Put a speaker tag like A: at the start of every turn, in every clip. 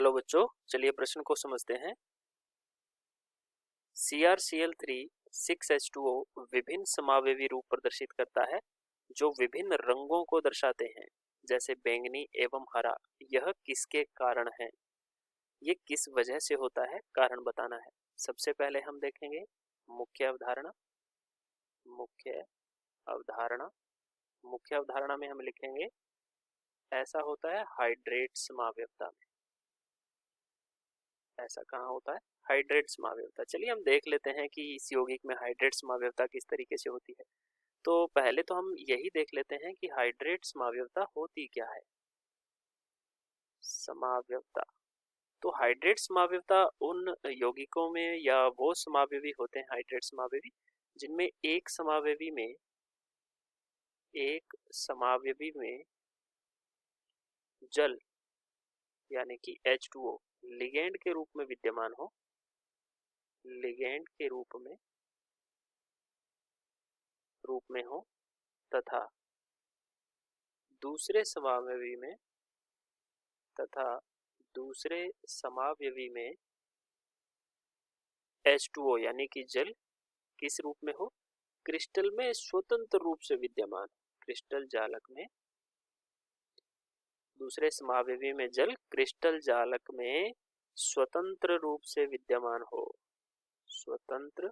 A: Hello बच्चों, चलिए प्रश्न को समझते हैं। CrCl3 6H2O विभिन्न समावेवी रूप प्रदर्शित करता है जो विभिन्न रंगों को दर्शाते हैं, जैसे बैंगनी एवं हरा। यह किसके कारण है? ये किस वजह से होता है, कारण बताना है। सबसे पहले हम देखेंगे मुख्य अवधारणा। मुख्य अवधारणा मुख्य अवधारणा में हम लिखेंगे ऐसा होता है हाइड्रेट समावयवता में। ऐसा कहाँ होता है? हाइड्रेट समावयवता। चलिए हम देख लेते हैं कि इस यौगिक में हाइड्रेट समावयवता किस तरीके से होती है। तो पहले तो हम यही देख लेते हैं कि हाइड्रेट समावयवता होती क्या है। समावयवता तो हाइड्रेट समावयवता उन यौगिकों में या वो समावयवी होते हैं हाइड्रेट समावयवी जिनमें एक समावयवी में जल यानी कि H2O लिगेंड के रूप में विद्यमान हो। लिगेंड के रूप में हो तथा दूसरे समावयवी में H2O यानी कि जल किस रूप में हो? क्रिस्टल में स्वतंत्र रूप से विद्यमान। क्रिस्टल जालक में दूसरे समावयवी में जल क्रिस्टल जालक में स्वतंत्र रूप से विद्यमान हो, स्वतंत्र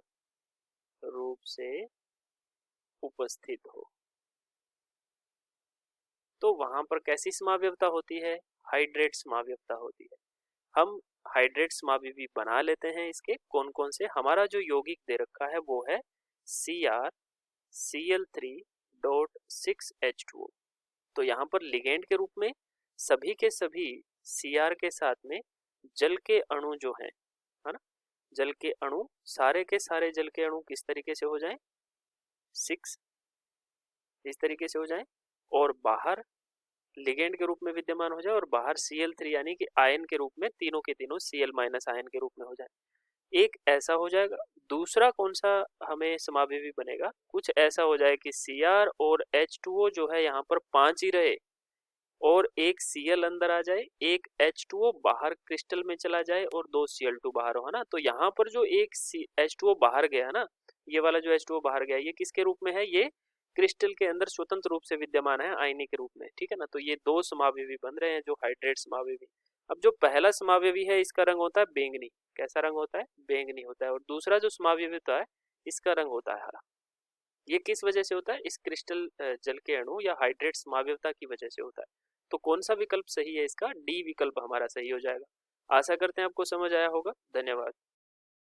A: रूप से उपस्थित हो। तो वहां पर कैसी समावयवता होती है? हाइड्रेट समावयवता होती है। हम हाइड्रेट समावयवी बना लेते हैं। इसके कौन कौन से? हमारा जो यौगिक दे रखा है वो है CrCl3.6H2O। तो यहाँ पर लिगेंड के रूप में सभी के सभी Cr के साथ में जल के अणु जो हैं, है ना, जल के अणु, सारे के सारे जल के अणु किस तरीके से हो जाएं? 6 इस तरीके से हो जाएं और बाहर लिगेंड के रूप में विद्यमान हो जाए और बाहर Cl3 यानी कि आयन के रूप में तीनों के तीनों Cl- आयन के रूप में हो जाए। एक ऐसा हो जाएगा। दूसरा कौन सा हमें समावयवी बनेगा? कुछ ऐसा हो जाए कि Cr और H2O जो है यहाँ पर 5 ही रहे और एक Cl अंदर आ जाए, एक H2O बाहर क्रिस्टल में चला जाए और 2 Cl2 बाहर हो, है ना। तो यहाँ पर जो एक H2O बाहर गया ना, ये वाला जो H2O बाहर गया, ये किसके रूप में है? ये क्रिस्टल के अंदर स्वतंत्र रूप से विद्यमान है आयनी के रूप में, ठीक है ना। तो ये दो समावयवी बन रहे हैं जो हाइड्रेट समावयवी। अब जो पहला समावयवी है इसका रंग होता है बैंगनी। कैसा रंग होता है? बैंगनी होता है। और दूसरा जो समावयवी होता है इसका रंग होता है हरा। ये किस वजह से होता है? इस क्रिस्टल जल के अणु या हाइड्रेट समावयवता की वजह से होता है। तो कौन सा विकल्प सही है? इसका डी विकल्प हमारा सही हो जाएगा। आशा करते हैं आपको समझ आया होगा। धन्यवाद।